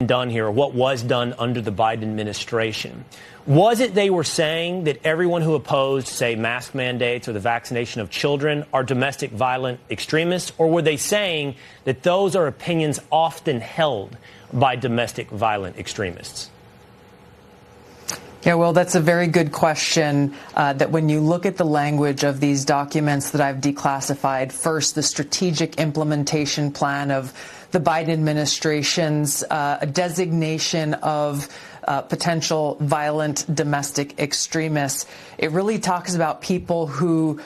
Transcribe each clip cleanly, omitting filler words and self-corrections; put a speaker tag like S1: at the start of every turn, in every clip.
S1: done here, or what was done under the Biden administration? Was it they were saying that everyone who opposed, say, mask mandates or the vaccination of children are domestic violent extremists? Or were they saying that those are opinions often held by domestic violent extremists?
S2: Yeah, well, that's a very good question, that when you look at the language of these documents that I've declassified, first, the strategic implementation plan of the Biden administration's designation of potential violent domestic extremists, it really talks about people who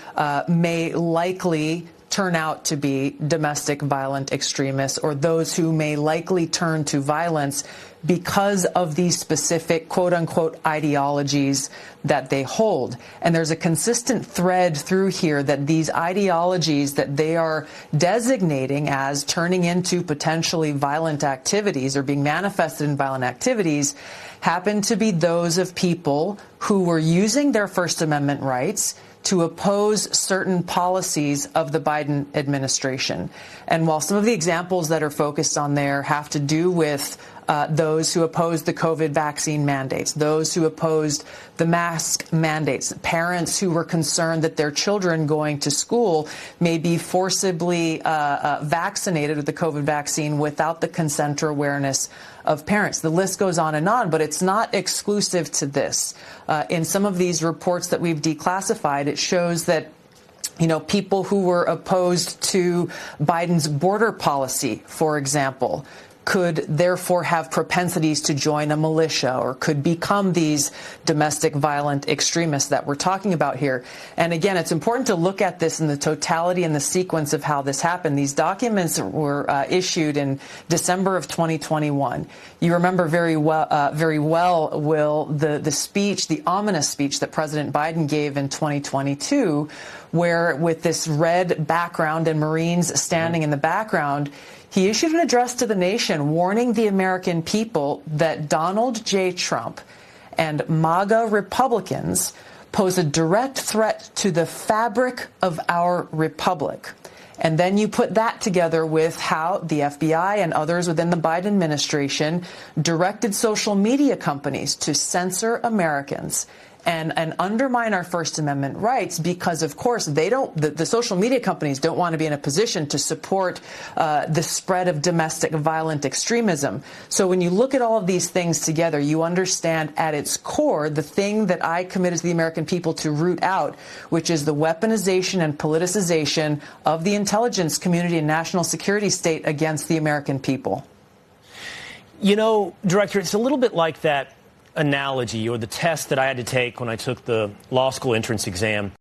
S2: may likely turn out to be domestic violent extremists, or those who may likely turn to violence because of these specific quote-unquote ideologies that they hold. And there's a consistent thread through here that these ideologies that they are designating as turning into potentially violent activities or being manifested in violent activities happen to be those of people who were using their First Amendment rights to oppose certain policies of the Biden administration. And while some of the examples that are focused on there have to do with those who opposed the COVID vaccine mandates, those who opposed the mask mandates, parents who were concerned that their children going to school may be forcibly vaccinated with the COVID vaccine without the consent or awareness of parents. The list goes on, but it's not exclusive to this. In some of these reports that we've declassified, it shows that people who were opposed to Biden's border policy, for example, could therefore have propensities to join a militia or could become these domestic violent extremists that we're talking about here. And again, it's important to look at this in the totality and the sequence of how this happened. These documents were issued in December of 2021. You remember very well, Will, the speech, the ominous speech that President Biden gave in 2022, where with this red background and Marines standing in the background, he issued an address to the nation warning the American people that Donald J. Trump and MAGA Republicans pose a direct threat to the fabric of our republic. And then you put that together with how the FBI and others within the Biden administration directed social media companies to censor Americans and undermine our First Amendment rights because, of course, the social media companies don't want to be in a position to support the spread of domestic violent extremism. So when you look at all of these things together, you understand at its core the thing that I committed to the American people to root out, which is the weaponization and politicization of the intelligence community and national security state against the American people.
S1: Director, it's a little bit like that analogy or the test that I had to take when I took the law school entrance exam.